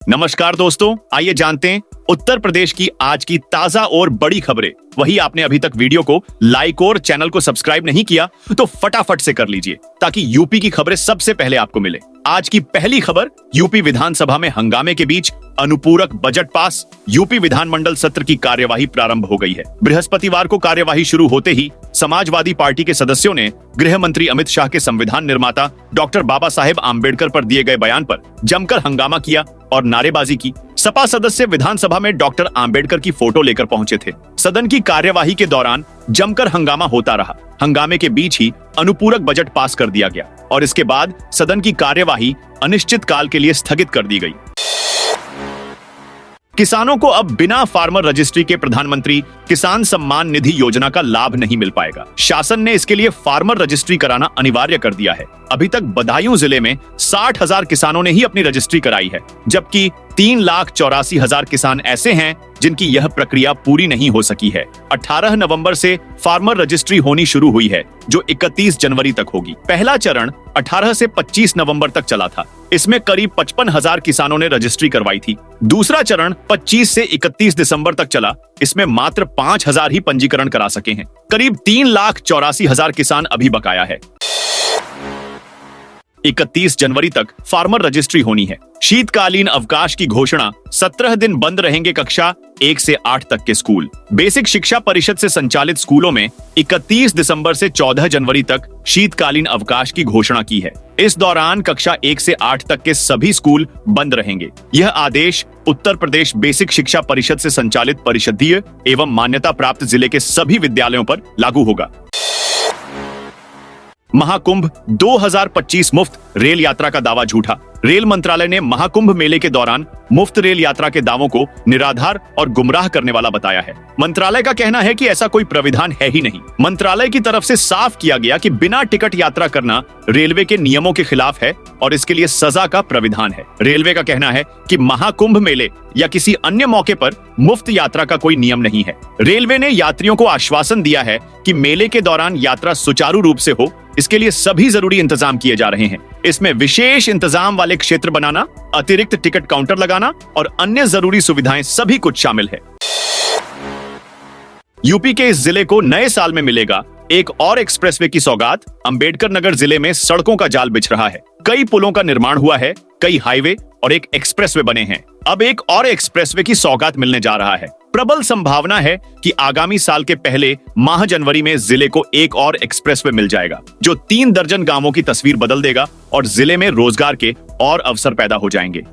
नमस्कार दोस्तों, आइए जानते हैं उत्तर प्रदेश की आज की ताजा और बड़ी खबरें। वही आपने अभी तक वीडियो को लाइक और चैनल को सब्सक्राइब नहीं किया तो फटाफट से कर लीजिए ताकि यूपी की खबरें सबसे पहले आपको मिले। आज की पहली खबर, यूपी विधानसभा में हंगामे के बीच अनुपूरक बजट पास। यूपी विधानमंडल सत्र की कार्यवाही प्रारंभ हो गई है। बृहस्पतिवार को कार्यवाही शुरू होते ही समाजवादी पार्टी के सदस्यों ने गृह मंत्री अमित शाह के संविधान निर्माता डॉक्टर बाबा साहेब आम्बेडकर पर दिए गए बयान पर जमकर हंगामा किया और नारेबाजी की। सपा सदस्य विधानसभा में डॉक्टर आम्बेडकर की फोटो लेकर पहुंचे थे। सदन की कार्यवाही के दौरान जमकर हंगामा होता रहा। हंगामे के बीच ही अनुपूरक बजट पास कर दिया गया और इसके बाद सदन की कार्यवाही अनिश्चित काल के लिए स्थगित कर दी गई। किसानों को अब बिना फार्मर रजिस्ट्री के प्रधानमंत्री किसान सम्मान निधि योजना का लाभ नहीं मिल पाएगा। शासन ने इसके लिए फार्मर रजिस्ट्री कराना अनिवार्य कर दिया है। अभी तक बदायूं जिले में 60,000 किसानों ने ही अपनी रजिस्ट्री कराई है, जबकि 3,84,000 किसान ऐसे हैं जिनकी यह प्रक्रिया पूरी नहीं हो सकी है। 18 नवंबर से फार्मर रजिस्ट्री होनी शुरू हुई है, जो 31 जनवरी तक होगी। पहला चरण 18 से 25 नवंबर तक चला था। इसमें करीब 55,000 किसानों ने रजिस्ट्री करवाई थी। दूसरा चरण 25 से 31 दिसंबर तक चला। इसमें मात्र 5,000 ही पंजीकरण करा सके हैं। करीब 3,84,000 किसान अभी बकाया है। 31 जनवरी तक फार्मर रजिस्ट्री होनी है। शीतकालीन अवकाश की घोषणा, 17 दिन बंद रहेंगे कक्षा 1 से 8 तक के स्कूल। बेसिक शिक्षा परिषद से संचालित स्कूलों में 31 दिसंबर से 14 जनवरी तक शीतकालीन अवकाश की घोषणा की है। इस दौरान कक्षा 1 से 8 तक के सभी स्कूल बंद रहेंगे। यह आदेश उत्तर प्रदेश बेसिक शिक्षा परिषद से संचालित परिषदीय एवं मान्यता प्राप्त जिले के सभी विद्यालयों पर लागू होगा। महाकुंभ 2025 मुफ्त रेल यात्रा का दावा झूठा। रेल मंत्रालय ने महाकुंभ मेले के दौरान मुफ्त रेल यात्रा के दावों को निराधार और गुमराह करने वाला बताया है। मंत्रालय का कहना है कि ऐसा कोई प्राविधान है ही नहीं। मंत्रालय की तरफ से साफ किया गया कि बिना टिकट यात्रा करना रेलवे के नियमों के खिलाफ है और इसके लिए सजा का प्राविधान है। रेलवे का कहना है कि महाकुंभ मेले या किसी अन्य मौके पर मुफ्त यात्रा का कोई नियम नहीं है। रेलवे ने यात्रियों को आश्वासन दिया है कि मेले के दौरान यात्रा सुचारू रूप से हो, इसके लिए सभी जरूरी इंतजाम किए जा रहे हैं। इसमें विशेष इंतजाम वाले क्षेत्र बनाना, अतिरिक्त टिकट काउंटर लगाना और अन्य जरूरी सुविधाएं सभी कुछ शामिल है। यूपी के इस जिले को नए साल में मिलेगा एक और एक्सप्रेसवे की सौगात। अंबेडकर नगर जिले में सड़कों का जाल बिछ रहा है। कई पुलों का निर्माण हुआ है, कई हाईवे और एक एक्सप्रेसवे बने हैं। अब एक और एक्सप्रेसवे की सौगात मिलने जा रहा है। प्रबल संभावना है कि आगामी साल के पहले माह जनवरी में जिले को एक और एक्सप्रेसवे मिल जाएगा, जो 3 दर्जन गांवों की तस्वीर बदल देगा और जिले में रोजगार के और अवसर पैदा हो जाएंगे।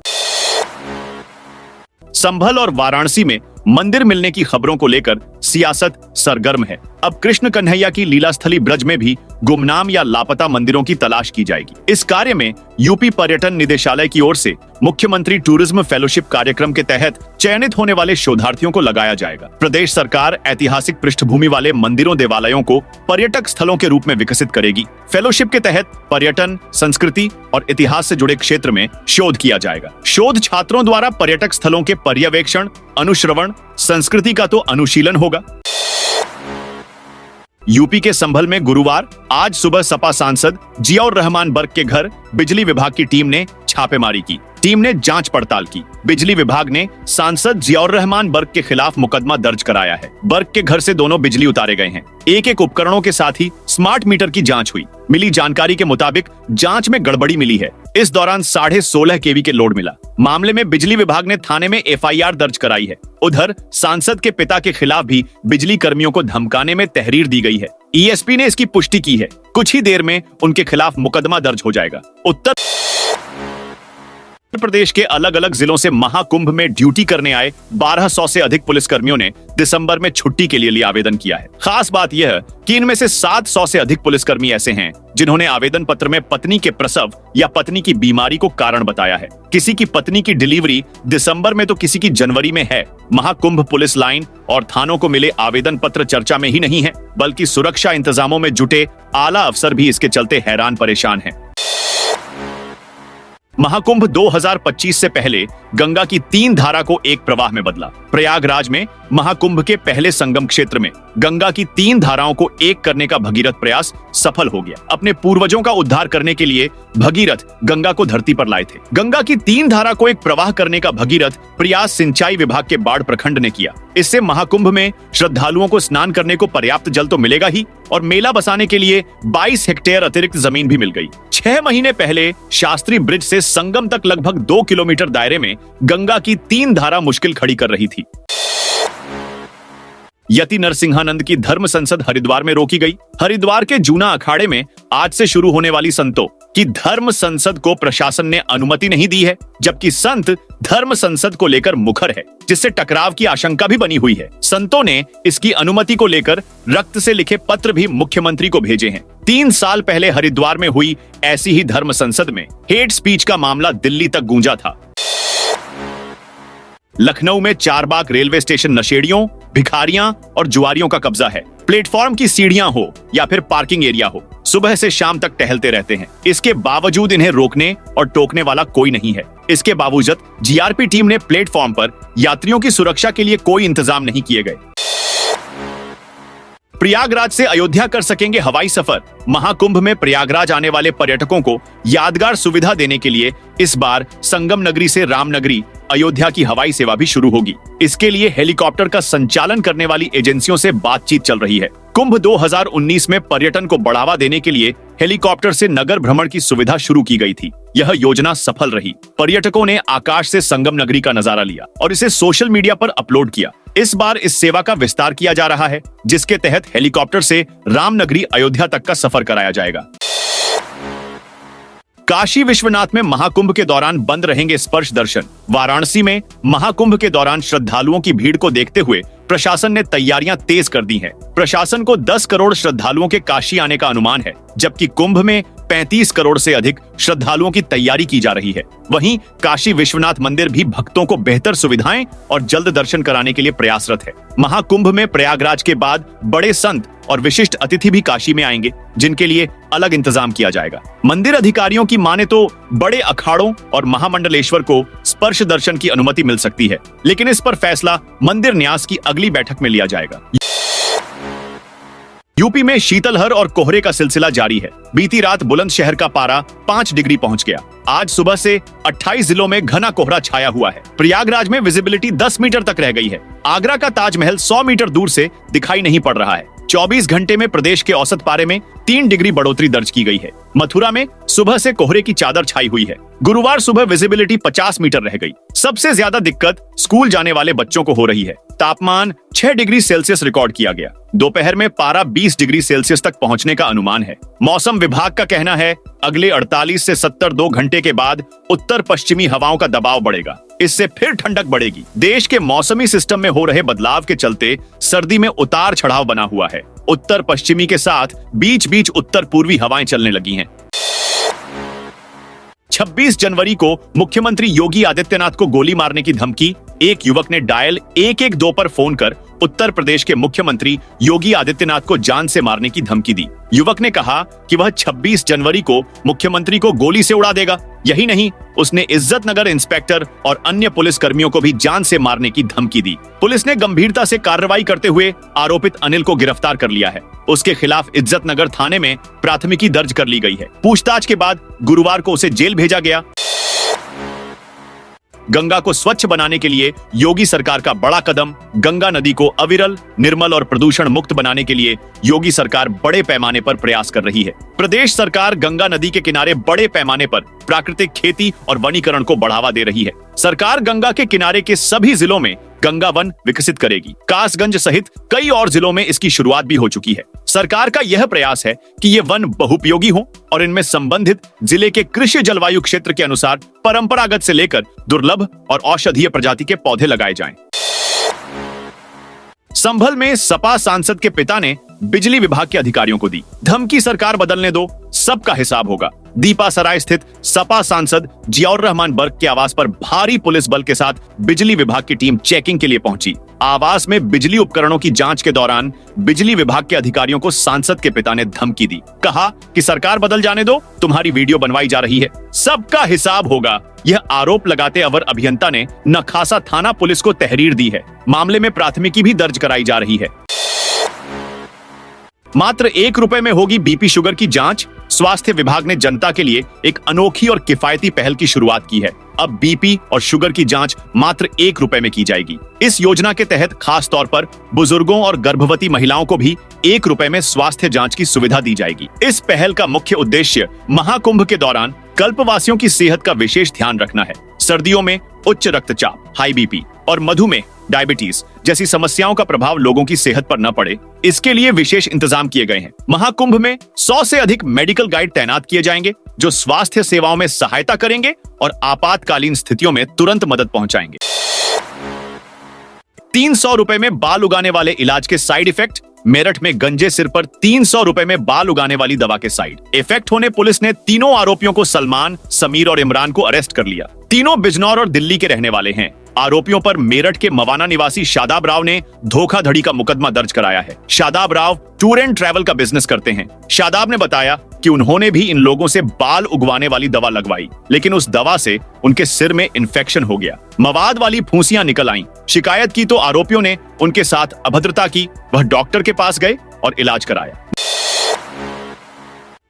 संभल और वाराणसी में मंदिर मिलने की खबरों को लेकर सियासत सरगर्म है। अब कृष्ण कन्हैया की लीला स्थली ब्रज में भी गुमनाम या लापता मंदिरों की तलाश की जाएगी। इस कार्य में यूपी पर्यटन निदेशालय की ओर से मुख्यमंत्री टूरिज्म फेलोशिप कार्यक्रम के तहत चयनित होने वाले शोधार्थियों को लगाया जाएगा। प्रदेश सरकार ऐतिहासिक पृष्ठभूमि वाले मंदिरों देवालयों को पर्यटक स्थलों के रूप में विकसित करेगी। फेलोशिप के तहत पर्यटन, संस्कृति और इतिहास से जुड़े क्षेत्र में शोध किया जाएगा। शोध छात्रों द्वारा पर्यटक स्थलों के पर्यवेक्षण, अनुश्रवण, संस्कृति का तो अनुशीलन होगा। यूपी के संभल में गुरुवार आज सुबह सपा सांसद जियाउर रहमान बर्क के घर बिजली विभाग की टीम ने छापेमारी की। टीम ने जांच पड़ताल की। बिजली विभाग ने सांसद जियाउर रहमान बर्क के खिलाफ मुकदमा दर्ज कराया है। बर्क के घर से दोनों बिजली उतारे गए हैं। एक उपकरणों के साथ ही स्मार्ट मीटर की जांच हुई। मिली जानकारी के मुताबिक जांच में गड़बड़ी मिली है। इस दौरान 16.5 kV के लोड मिला। मामले में बिजली विभाग ने थाने में FIR दर्ज कराई है। उधर सांसद के पिता के खिलाफ भी बिजली कर्मियों को धमकाने में तहरीर दी गई है। ESP ने इसकी पुष्टि की है। कुछ ही देर में उनके खिलाफ मुकदमा दर्ज हो जाएगा। उत्तर प्रदेश के अलग अलग जिलों से महाकुंभ में ड्यूटी करने आए 1200 से अधिक पुलिसकर्मियों ने दिसंबर में छुट्टी के लिए आवेदन किया है। खास बात यह कि इनमें से 700 से अधिक पुलिसकर्मी ऐसे हैं जिन्होंने आवेदन पत्र में पत्नी के प्रसव या पत्नी की बीमारी को कारण बताया है। किसी की पत्नी की डिलीवरी दिसंबर में तो किसी की जनवरी में है। महाकुंभ पुलिस लाइन और थानों को मिले आवेदन पत्र चर्चा में ही नहीं है, बल्कि सुरक्षा इंतजामों में जुटे आला अफसर भी इसके चलते हैरान परेशान हैं। महाकुंभ 2025 से पहले गंगा की 3 धारा को एक प्रवाह में बदला। प्रयागराज में महाकुंभ के पहले संगम क्षेत्र में गंगा की 3 धाराओं को एक करने का भगीरथ प्रयास सफल हो गया। अपने पूर्वजों का उद्धार करने के लिए भगीरथ गंगा को धरती पर लाए थे। गंगा की 3 धारा को एक प्रवाह करने का भगीरथ प्रयास सिंचाई विभाग के बाढ़ प्रखंड ने किया। इससे महाकुंभ में श्रद्धालुओं को स्नान करने को पर्याप्त जल तो मिलेगा ही, और मेला बसाने के लिए 22 हेक्टेयर अतिरिक्त जमीन भी मिल गई। 6 महीने पहले शास्त्री ब्रिज से संगम तक लगभग 2 किलोमीटर दायरे में गंगा की 3 धारा मुश्किल खड़ी कर रही थी। यति नरसिंहानंद की धर्म संसद हरिद्वार में रोकी गई। हरिद्वार के जूना अखाड़े में आज से शुरू होने वाली संतों की धर्म संसद को प्रशासन ने अनुमति नहीं दी है, जबकि संत धर्म संसद को लेकर मुखर है, जिससे टकराव की आशंका भी बनी हुई है। संतों ने इसकी अनुमति को लेकर रक्त से लिखे पत्र भी मुख्यमंत्री को भेजे हैं। 3 साल पहले हरिद्वार में हुई ऐसी ही धर्म संसद में हेट स्पीच का मामला दिल्ली तक गूंजा था। लखनऊ में चारबाग रेलवे स्टेशन नशेड़ियों, भिखारियां और जुआरियों का कब्जा है। प्लेटफॉर्म की सीढ़ियां हो या फिर पार्किंग एरिया हो, सुबह से शाम तक टहलते रहते हैं। इसके बावजूद इन्हें रोकने और टोकने वाला कोई नहीं है। इसके बावजूद जीआरपी टीम ने प्लेटफॉर्म पर यात्रियों की सुरक्षा के लिए कोई इंतजाम नहीं किए गए। प्रयागराज से अयोध्या कर सकेंगे हवाई सफर। महाकुंभ में प्रयागराज आने वाले पर्यटकों को यादगार सुविधा देने के लिए इस बार संगम नगरी से रामनगरी अयोध्या की हवाई सेवा भी शुरू होगी। इसके लिए हेलीकॉप्टर का संचालन करने वाली एजेंसियों से बातचीत चल रही है। कुंभ 2019 में पर्यटन को बढ़ावा देने के लिए हेलीकॉप्टर से नगर भ्रमण की सुविधा शुरू की गई थी। यह योजना सफल रही। पर्यटकों ने आकाश से संगम नगरी का नजारा लिया और इसे सोशल मीडिया पर अपलोड किया। इस बार इस सेवा का विस्तार किया जा रहा है, जिसके तहत हेलीकॉप्टर से रामनगरी अयोध्या तक का सफर कराया जाएगा। काशी विश्वनाथ में महाकुंभ के दौरान बंद रहेंगे स्पर्श दर्शन। वाराणसी में महाकुंभ के दौरान श्रद्धालुओं की भीड़ को देखते हुए प्रशासन ने तैयारियां तेज कर दी हैं। प्रशासन को 10 करोड़ श्रद्धालुओं के काशी आने का अनुमान है, जबकि कुंभ में 35 करोड़ से अधिक श्रद्धालुओं की तैयारी की जा रही है। वहीं काशी विश्वनाथ मंदिर भी भक्तों को बेहतर सुविधाएं और जल्द दर्शन कराने के लिए प्रयासरत है। महाकुंभ में प्रयागराज के बाद बड़े संत और विशिष्ट अतिथि भी काशी में आएंगे, जिनके लिए अलग इंतजाम किया जाएगा। मंदिर अधिकारियों की माने तो बड़े अखाड़ों और महामंडलेश्वर को स्पर्श दर्शन की अनुमति मिल सकती है, लेकिन इस पर फैसला मंदिर न्यास की अगली बैठक में लिया जाएगा। यूपी में शीतलहर और कोहरे का सिलसिला जारी है। बीती रात बुलंदशहर का पारा 5 डिग्री पहुंच गया। आज सुबह से 28 जिलों में घना कोहरा छाया हुआ है। प्रयागराज में विजिबिलिटी 10 मीटर तक रह गई है। आगरा का ताजमहल 100 मीटर दूर से दिखाई नहीं पड़ रहा है। 24 घंटे में प्रदेश के औसत पारे में 3 डिग्री बढ़ोतरी दर्ज की गई है। मथुरा में सुबह से कोहरे की चादर छाई हुई है। गुरुवार सुबह विजिबिलिटी 50 मीटर रह गई। सबसे ज्यादा दिक्कत स्कूल जाने वाले बच्चों को हो रही है। तापमान 6 डिग्री सेल्सियस रिकॉर्ड किया गया। दोपहर में पारा 20 डिग्री सेल्सियस तक पहुंचने का अनुमान है। मौसम विभाग का कहना है अगले 48 से 72 घंटे के बाद उत्तर पश्चिमी हवाओं का दबाव बढ़ेगा। इससे फिर ठंडक बढ़ेगी। देश के मौसमी सिस्टम में हो रहे बदलाव के चलते सर्दी में उतार चढ़ाव बना हुआ है। उत्तर पश्चिमी के साथ बीच बीच उत्तर पूर्वी हवाएं चलने लगी हैं। 26 जनवरी को मुख्यमंत्री योगी आदित्यनाथ को गोली मारने की धमकी एक युवक ने डायल 112 पर फोन कर उत्तर प्रदेश के मुख्यमंत्री योगी आदित्यनाथ को जान से मारने की धमकी दी। युवक ने कहा कि वह 26 जनवरी को मुख्यमंत्री को गोली से उड़ा देगा। यही नहीं, उसने इज्जत नगर इंस्पेक्टर और अन्य पुलिस कर्मियों को भी जान से मारने की धमकी दी। पुलिस ने गंभीरता से कार्रवाई करते हुए आरोपित अनिल को गिरफ्तार कर लिया है। उसके खिलाफ इज्जत नगर थाने में प्राथमिकी दर्ज कर ली गई है। पूछताछ के बाद गुरुवार को उसे जेल भेजा गया। गंगा को स्वच्छ बनाने के लिए योगी सरकार का बड़ा कदम। गंगा नदी को अविरल, निर्मल और प्रदूषण मुक्त बनाने के लिए योगी सरकार बड़े पैमाने पर प्रयास कर रही है। प्रदेश सरकार गंगा नदी के किनारे बड़े पैमाने पर प्राकृतिक खेती और वनीकरण को बढ़ावा दे रही है। सरकार गंगा के किनारे के सभी जिलों में गंगा वन विकसित करेगी। कासगंज सहित कई और जिलों में इसकी शुरुआत भी हो चुकी है। सरकार का यह प्रयास है कि ये वन बहुपयोगी हो और इनमें संबंधित जिले के कृषि जलवायु क्षेत्र के अनुसार परंपरागत से लेकर दुर्लभ और औषधीय प्रजाति के पौधे लगाए जाएं। संभल में सपा सांसद के पिता ने बिजली विभाग के अधिकारियों को दी। धमकी सरकार बदलने दो, सबका हिसाब होगा। दीपा सराय स्थित सपा सांसद जियाउर रहमान बर्क के आवास पर भारी पुलिस बल के साथ बिजली विभाग की टीम चेकिंग के लिए पहुंची। आवास में बिजली उपकरणों की जांच के दौरान बिजली विभाग के अधिकारियों को सांसद के पिता ने धमकी दी। कहा कि सरकार बदल जाने दो, तुम्हारी वीडियो बनवाई जा रही है, सबका हिसाब होगा। यह आरोप लगाते अवर अभियंता ने नखासा थाना पुलिस को तहरीर दी है। मामले में प्राथमिकी भी दर्ज कराई जा रही है। मात्र 1 रुपए में होगी बीपी शुगर की जांच। स्वास्थ्य विभाग ने जनता के लिए एक अनोखी और किफायती पहल की शुरुआत की है। अब बीपी और शुगर की जांच मात्र 1 रुपए में की जाएगी। इस योजना के तहत खास तौर पर बुजुर्गों और गर्भवती महिलाओं को भी 1 रुपए में स्वास्थ्य जांच की सुविधा दी जाएगी। इस पहल का मुख्य उद्देश्य महाकुंभ के दौरान कल्पवासियों की सेहत का विशेष ध्यान रखना है। सर्दियों में उच्च रक्तचाप, हाई बीपी और मधुमेह, डायबिटीज जैसी समस्याओं का प्रभाव लोगों की सेहत पर न पड़े, इसके लिए विशेष इंतजाम किए गए हैं। महाकुंभ में 100 से अधिक मेडिकल गाइड तैनात किए जाएंगे जो स्वास्थ्य सेवाओं में सहायता करेंगे और आपातकालीन स्थितियों में तुरंत मदद पहुंचाएंगे। 300 रुपए में बाल उगाने वाले इलाज के साइड इफेक्ट। मेरठ में गंजे सिर पर 300 रुपए में बाल उगाने वाली दवा के साइड इफेक्ट होने पुलिस ने तीनों आरोपियों को सलमान, समीर और इमरान को अरेस्ट कर लिया। तीनों बिजनौर और दिल्ली के रहने वाले हैं। आरोपियों पर मेरठ के मवाना निवासी शादाब राव ने धोखाधड़ी का मुकदमा दर्ज कराया है। Shadab Rao tour and travel का बिजनेस करते हैं। शादाब ने बताया कि उन्होंने भी इन लोगों से बाल उगवाने वाली दवा लगवाई, लेकिन उस दवा से उनके सिर में इन्फेक्शन हो गया। मवाद वाली फूंसियां निकल आईं। शिकायत की तो आरोपियों ने उनके साथ अभद्रता की। वह डॉक्टर के पास गए और इलाज कराया।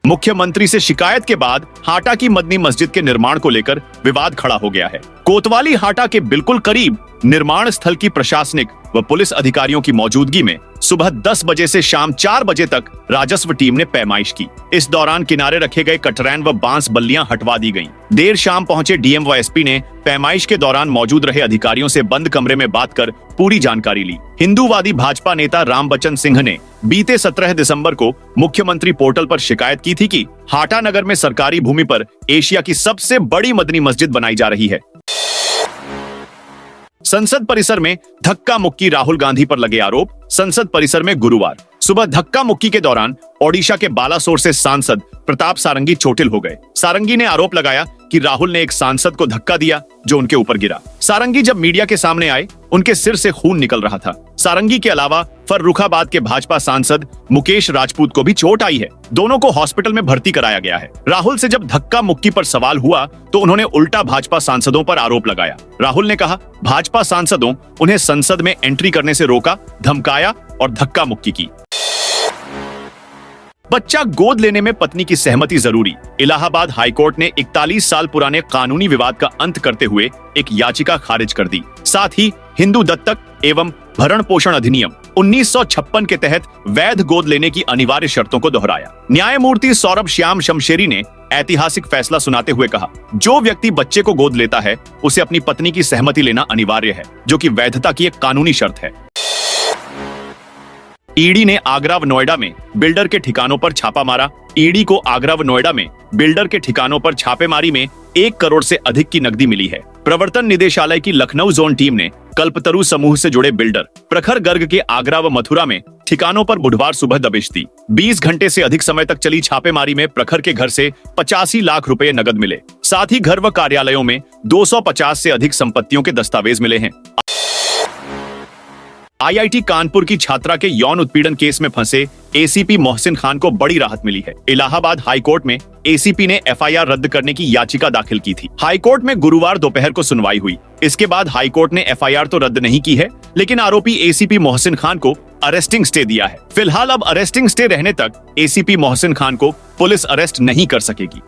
मुख्यमंत्री से शिकायत के बाद हाटा की मदनी मस्जिद के निर्माण को लेकर विवाद खड़ा हो गया है। कोतवाली हाटा के बिल्कुल करीब निर्माण स्थल की प्रशासनिक व पुलिस अधिकारियों की मौजूदगी में सुबह 10 बजे से शाम 4 बजे तक राजस्व टीम ने पैमाइश की। इस दौरान किनारे रखे गए कटरैन व बांस बल्लियां हटवा दी गईं। देर शाम पहुंचे डीएम व एसपी ने पैमाइश के दौरान मौजूद रहे अधिकारियों से बंद कमरे में बात कर पूरी जानकारी ली। हिंदूवादी भाजपा नेता रामबचन सिंह ने बीते 17 दिसंबर को मुख्यमंत्री पोर्टल पर शिकायत की थी कि हाटा नगर में सरकारी भूमि पर एशिया की सबसे बड़ी मदनी मस्जिद बनाई जा रही है। संसद परिसर में धक्का मुक्की, राहुल गांधी पर लगे आरोप। संसद परिसर में गुरुवार सुबह धक्का मुक्की के दौरान ओडिशा के बालासोर से सांसद प्रताप सारंगी चोटिल हो गए। सारंगी ने आरोप लगाया कि राहुल ने एक सांसद को धक्का दिया जो उनके ऊपर गिरा। सारंगी जब मीडिया के सामने आए, उनके सिर से खून निकल रहा था। सारंगी के अलावा फर्रुखाबाद के भाजपा सांसद मुकेश राजपूत को भी चोट आई है। दोनों को हॉस्पिटल में भर्ती कराया गया है। राहुल से जब धक्का मुक्की पर सवाल हुआ तो उन्होंने उल्टा भाजपा सांसदों पर आरोप लगाया। राहुल ने कहा भाजपा सांसदों उन्हें संसद में एंट्री करने से रोका, धमकाया और धक्का मुक्की की। बच्चा गोद लेने में पत्नी की सहमति जरूरी। इलाहाबाद हाईकोर्ट ने 41 साल पुराने कानूनी विवाद का अंत करते हुए एक याचिका खारिज कर दी। साथ ही हिंदू दत्तक एवं भरण पोषण अधिनियम 1956 के तहत वैध गोद लेने की अनिवार्य शर्तों को दोहराया। न्यायमूर्ति सौरभ श्याम शमशेरी ने ऐतिहासिक फैसला सुनाते हुए कहा, जो व्यक्ति बच्चे को गोद लेता है उसे अपनी पत्नी की सहमति लेना अनिवार्य है, जो कि वैधता की एक कानूनी शर्त है। ईडी ने आगरा व नोएडा में बिल्डर के ठिकानों पर छापा मारा। ईडी को आगरा व नोएडा में बिल्डर के ठिकानों पर छापेमारी में 1 करोड़ से अधिक की नकदी मिली है। प्रवर्तन निदेशालय की लखनऊ जोन टीम ने कल्पतरु समूह से जुड़े बिल्डर प्रखर गर्ग के आगरा व मथुरा में ठिकानों पर बुधवार सुबह दबिश दी। 20 घंटे से अधिक समय तक चली छापेमारी में प्रखर के घर से 85 लाख रुपए नगद मिले। साथ ही घर व कार्यालयों में 250 से अधिक संपत्तियों के दस्तावेज मिले हैं। आईआईटी कानपुर की छात्रा के यौन उत्पीड़न केस में फंसे एसीपी मोहसिन खान को बड़ी राहत मिली है। इलाहाबाद हाईकोर्ट में एसीपी ने एफआईआर रद्द करने की याचिका दाखिल की थी। हाईकोर्ट में गुरुवार दोपहर को सुनवाई हुई। इसके बाद हाईकोर्ट ने एफआईआर तो रद्द नहीं की है, लेकिन आरोपी एसीपी मोहसिन खान को अरेस्टिंग स्टे दिया है। फिलहाल अब अरेस्टिंग स्टे रहने तक एसीपी मोहसिन खान को पुलिस अरेस्ट नहीं कर सकेगी।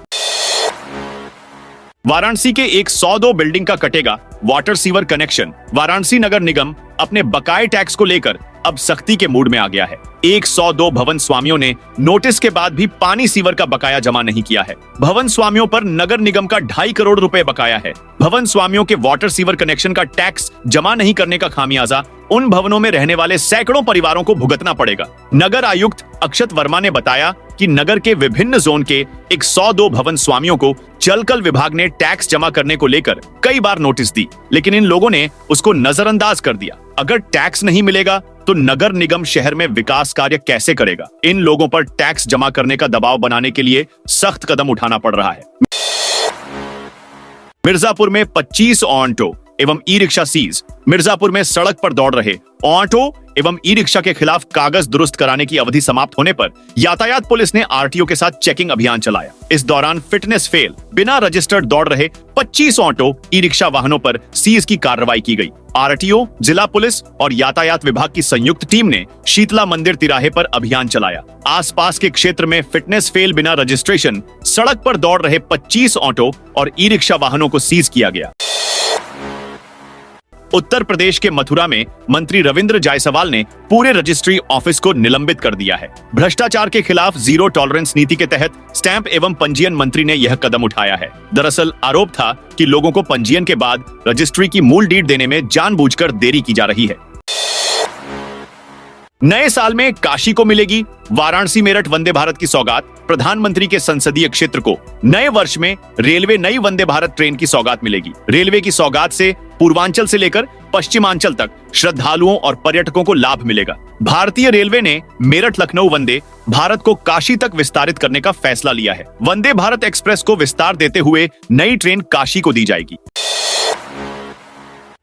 वाराणसी के एक 102 बिल्डिंग का कटेगा वाटर सीवर कनेक्शन। वाराणसी नगर निगम अपने बकाये टैक्स को लेकर अब सख्ती के मूड में आ गया है। 102 भवन स्वामियों ने नोटिस के बाद भी पानी सीवर का बकाया जमा नहीं किया है। भवन स्वामियों पर नगर निगम का 2.5 करोड़ रुपए बकाया है। भवन स्वामियों के वाटर सीवर कनेक्शन का टैक्स जमा नहीं करने का खामियाजा उन भवनों में रहने वाले सैकड़ों परिवारों को भुगतना पड़ेगा। नगर आयुक्त अक्षत वर्मा ने बताया कि नगर के विभिन्न जोन के 102 भवन स्वामियों को जलकल विभाग ने टैक्स जमा करने को लेकर कई बार नोटिस दी, लेकिन इन लोगों ने उसको नजरअंदाज कर दिया। अगर टैक्स नहीं मिलेगा तो नगर निगम शहर में विकास कार्य कैसे करेगा? इन लोगों पर टैक्स जमा करने का दबाव बनाने के लिए सख्त कदम उठाना पड़ रहा है। मिर्जापुर में 25 ऑटो एवं ई रिक्शा सीज। मिर्जापुर में सड़क पर दौड़ रहे ऑटो एवं ई रिक्शा के खिलाफ कागज दुरुस्त कराने की अवधि समाप्त होने पर यातायात पुलिस ने आरटीओ के साथ चेकिंग अभियान चलाया। इस दौरान फिटनेस फेल बिना रजिस्टर्ड दौड़ रहे 25 ऑटो ई रिक्शा वाहनों पर सीज की कार्रवाई की गई। आरटीओ, जिला पुलिस और यातायात विभाग की संयुक्त टीम ने शीतला मंदिर तिराहे पर अभियान चलाया। आसपास के क्षेत्र में फिटनेस फेल बिना रजिस्ट्रेशन सड़क पर दौड़ रहे 25 ऑटो और ई रिक्शा वाहनों को सीज किया गया। उत्तर प्रदेश के मथुरा में मंत्री रविंद्र जायसवाल ने पूरे रजिस्ट्री ऑफिस को निलंबित कर दिया है। भ्रष्टाचार के खिलाफ जीरो टॉलरेंस नीति के तहत स्टैंप एवं पंजीयन मंत्री ने यह कदम उठाया है। दरअसल आरोप था कि लोगों को पंजीयन के बाद रजिस्ट्री की मूल डीड देने में जानबूझकर देरी की जा रही है। नए साल में काशी को मिलेगी वाराणसी मेरठ वंदे भारत की सौगात। प्रधानमंत्री के संसदीय क्षेत्र को नए वर्ष में रेलवे नई वंदे भारत ट्रेन की सौगात मिलेगी। रेलवे की सौगात से पूर्वांचल से लेकर पश्चिमांचल तक श्रद्धालुओं और पर्यटकों को लाभ मिलेगा। भारतीय रेलवे ने मेरठ लखनऊ वंदे भारत को काशी तक विस्तारित करने का फैसला लिया है। वंदे भारत एक्सप्रेस को विस्तार देते हुए नई ट्रेन काशी को दी जाएगी।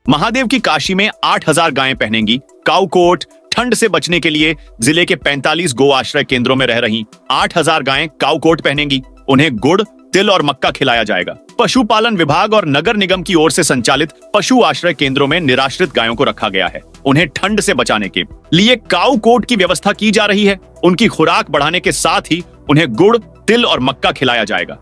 महादेव की काशी में 8000 गायें पहनेंगी काऊ कोट। ठंड से बचने के लिए जिले के 45 गो आश्रय केंद्रों में रह रही 8000 गायें काऊ कोट पहनेंगी। उन्हें गुड़, तिल और मक्का खिलाया जाएगा। पशुपालन विभाग और नगर निगम की ओर से संचालित पशु आश्रय केंद्रों में निराश्रित गायों को रखा गया है। उन्हें ठंड से बचाने के लिए काऊ कोट की व्यवस्था की जा रही है। उनकी खुराक बढ़ाने के साथ ही उन्हें गुड़, तिल और मक्का खिलाया जाएगा।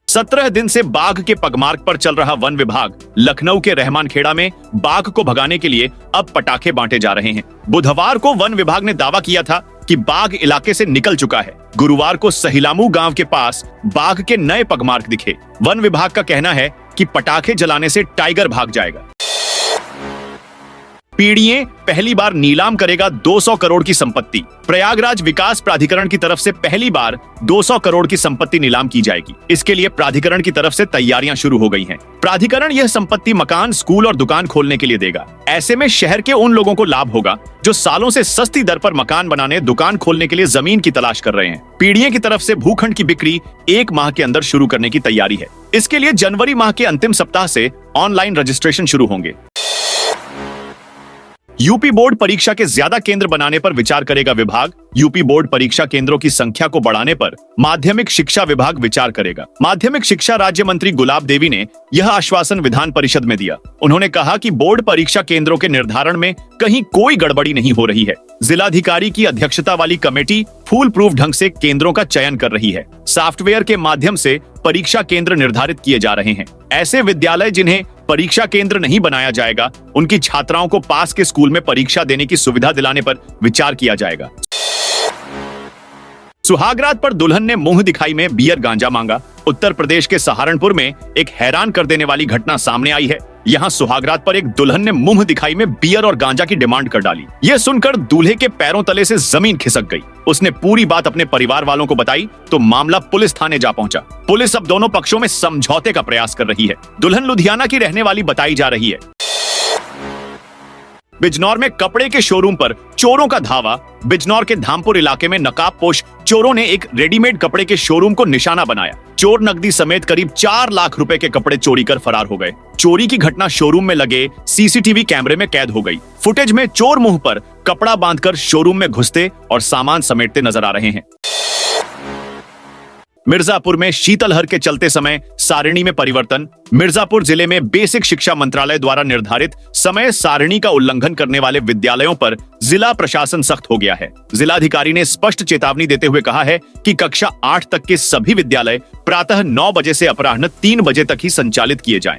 17 दिन से बाघ के पगमार्ग पर चल रहा वन विभाग लखनऊ के रहमानखेड़ा में बाघ को भगाने के लिए अब पटाखे बांटे जा रहे हैं। बुधवार को वन विभाग ने दावा किया था कि बाघ इलाके से निकल चुका है। गुरुवार को सहिलामू गांव के पास बाघ के नए पगमार्ग दिखे। वन विभाग का कहना है कि पटाखे जलाने से टाइगर भाग जाएगा। पीडीए पहली बार नीलाम करेगा 200 करोड़ की संपत्ति। प्रयागराज विकास प्राधिकरण की तरफ से पहली बार 200 करोड़ की संपत्ति नीलाम की जाएगी। इसके लिए प्राधिकरण की तरफ से तैयारियां शुरू हो गई हैं। प्राधिकरण यह संपत्ति मकान, स्कूल और दुकान खोलने के लिए देगा। ऐसे में शहर के उन लोगों को लाभ होगा जो सालों से सस्ती दर पर मकान बनाने, दुकान खोलने के लिए जमीन की तलाश कर रहे हैं। पीडीए की तरफ से भूखंड की बिक्री 1 माह के अंदर शुरू करने की तैयारी है। इसके लिए जनवरी माह के अंतिम सप्ताह से ऑनलाइन रजिस्ट्रेशन शुरू होंगे। यूपी बोर्ड परीक्षा के ज्यादा केंद्र बनाने पर विचार करेगा विभाग। यूपी बोर्ड परीक्षा केंद्रों की संख्या को बढ़ाने पर माध्यमिक शिक्षा विभाग विचार करेगा। माध्यमिक शिक्षा राज्य मंत्री गुलाब देवी ने यह आश्वासन विधान परिषद में दिया। उन्होंने कहा कि बोर्ड परीक्षा केंद्रों के निर्धारण में कहीं कोई गड़बड़ी नहीं हो रही है। जिलाधिकारी की अध्यक्षता वाली कमेटी फूल प्रूफ ढंग से केंद्रों का चयन कर रही है। सॉफ्टवेयर के माध्यम से परीक्षा केंद्र निर्धारित किए जा रहे हैं। ऐसे विद्यालय जिन्हें परीक्षा केंद्र नहीं बनाया जाएगा, उनकी छात्राओं को पास के स्कूल में परीक्षा देने की सुविधा दिलाने पर विचार किया जाएगा। सुहागरात पर दुल्हन ने मुंह दिखाई में बियर गांजा मांगा। उत्तर प्रदेश के सहारनपुर में एक हैरान कर देने वाली घटना सामने आई है। यहाँ सुहागरात पर एक दुल्हन ने मुंह दिखाई में बियर और गांजा की डिमांड कर डाली। यह सुनकर दूल्हे के पैरों तले से जमीन खिसक गई। उसने पूरी बात अपने परिवार वालों को बताई तो मामला पुलिस थाने जा पहुंचा। पुलिस अब दोनों पक्षों में समझौते का प्रयास कर रही है। दुल्हन लुधियाना की रहने वाली बताई जा रही है। बिजनौर में कपड़े के शोरूम पर चोरों का धावा। बिजनौर के धामपुर इलाके में नकाबपोश चोरों ने एक रेडीमेड कपड़े के शोरूम को निशाना बनाया। चोर नकदी समेत करीब 4 लाख रुपए के कपड़े चोरी कर फरार हो गए। चोरी की घटना शोरूम में लगे सीसीटीवी कैमरे में कैद हो गई। फुटेज में चोर मुंह पर कपड़ा बांधकर शोरूम में घुसते और सामान समेटते नजर आ रहे हैं। मिर्जापुर में शीतलहर के चलते समय सारिणी में परिवर्तन। मिर्जापुर जिले में बेसिक शिक्षा मंत्रालय द्वारा निर्धारित समय सारिणी का उल्लंघन करने वाले विद्यालयों पर जिला प्रशासन सख्त हो गया है। जिलाधिकारी ने स्पष्ट चेतावनी देते हुए कहा है कि कक्षा 8 तक के सभी विद्यालय प्रातः 9 बजे से अपराह्न 3 बजे तक ही संचालित किए जाएं।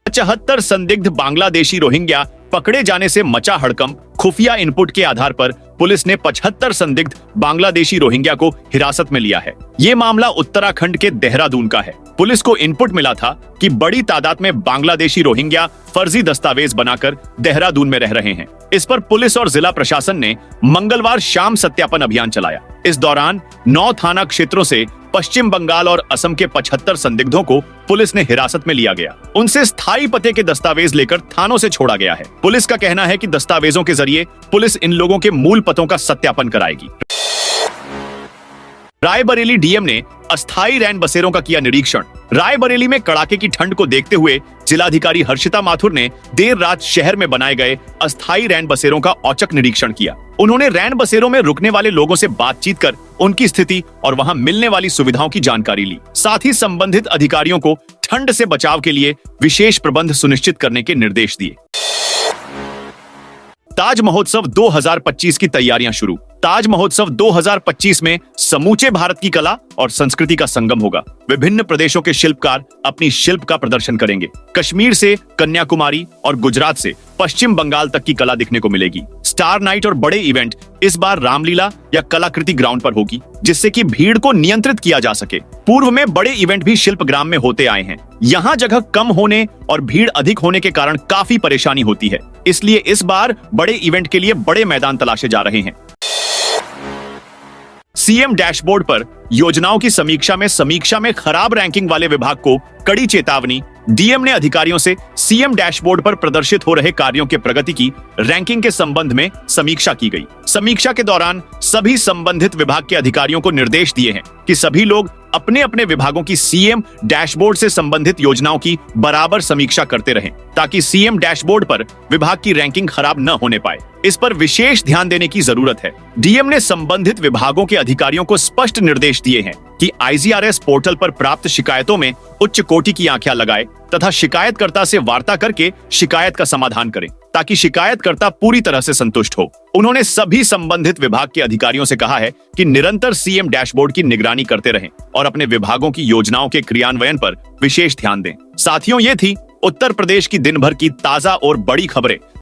75 संदिग्ध बांग्लादेशी रोहिंग्या पकड़े जाने से मचा हड़कंप। खुफिया इनपुट के आधार पर पुलिस ने 75 संदिग्ध बांग्लादेशी रोहिंग्या को हिरासत में लिया है। ये मामला उत्तराखंड के देहरादून का है। पुलिस को इनपुट मिला था कि बड़ी तादाद में बांग्लादेशी रोहिंग्या फर्जी दस्तावेज बनाकर देहरादून में रह रहे हैं। इस पर पुलिस और जिला प्रशासन ने मंगलवार शाम सत्यापन अभियान चलाया। इस दौरान 9 थाना क्षेत्रों से पश्चिम बंगाल और असम के 75 संदिग्धों को पुलिस ने हिरासत में लिया गया। उनसे स्थायी पते के दस्तावेज लेकर थानों से छोड़ा गया है। पुलिस का कहना है कि दस्तावेजों के जरिए पुलिस इन लोगों के मूल पतों का सत्यापन कराएगी। रायबरेली डीएम ने अस्थायी रैन बसेरों का किया निरीक्षण। रायबरेली में कड़ाके की ठंड को देखते हुए जिलाधिकारी हर्षिता माथुर ने देर रात शहर में बनाए गए अस्थायी रैन बसेरों का औचक निरीक्षण किया। उन्होंने रैन बसेरों में रुकने वाले लोगों से बातचीत कर उनकी स्थिति और वहां मिलने वाली सुविधाओं की जानकारी ली। साथ ही संबंधित अधिकारियों को ठंड से बचाव के लिए विशेष प्रबंध सुनिश्चित करने के निर्देश दिए। ताज महोत्सव 2025 की तैयारियां शुरू। ताज महोत्सव 2025 में समूचे भारत की कला और संस्कृति का संगम होगा। विभिन्न प्रदेशों के शिल्पकार अपनी शिल्प का प्रदर्शन करेंगे। कश्मीर से कन्याकुमारी और गुजरात से पश्चिम बंगाल तक की कला दिखने को मिलेगी। स्टार नाइट और बड़े इवेंट इस बार रामलीला या कलाकृति ग्राउंड पर होगी, जिससे कि भीड़ को नियंत्रित किया जा सके। पूर्व में बड़े इवेंट भी शिल्पग्राम में होते आए हैं। यहाँ जगह कम होने और भीड़ अधिक होने के कारण काफी परेशानी होती है, इसलिए इस बार बड़े इवेंट के लिए बड़े मैदान तलाशे जा रहे हैं। सीएम डैशबोर्ड पर योजनाओं की समीक्षा में खराब रैंकिंग वाले विभाग को कड़ी चेतावनी। डीएम ने अधिकारियों से सीएम डैशबोर्ड पर प्रदर्शित हो रहे कार्यों के प्रगति की रैंकिंग के संबंध में समीक्षा की गई। समीक्षा के दौरान सभी संबंधित विभाग के अधिकारियों को निर्देश दिए हैं कि सभी लोग अपने अपने विभागों की सीएम डैशबोर्ड से संबंधित योजनाओं की बराबर समीक्षा करते रहें, ताकि सीएम डैशबोर्ड पर विभाग की रैंकिंग खराब न होने पाए। इस पर विशेष ध्यान देने की जरूरत है। डीएम ने संबंधित विभागों के अधिकारियों को स्पष्ट निर्देश दिए हैं कि आईजीआरएस पोर्टल पर प्राप्त शिकायतों में उच्च कोटि की आंखें लगाए तथा शिकायतकर्ता से वार्ता करके शिकायत का समाधान करें, ताकि शिकायतकर्ता पूरी तरह से संतुष्ट हो। उन्होंने सभी संबंधित विभाग के अधिकारियों से कहा है कि निरंतर सीएम डैशबोर्ड की निगरानी करते रहें और अपने विभागों की योजनाओं के क्रियान्वयन पर विशेष ध्यान दें। साथियों, ये थी उत्तर प्रदेश की दिन भर की ताजा और बड़ी खबरें।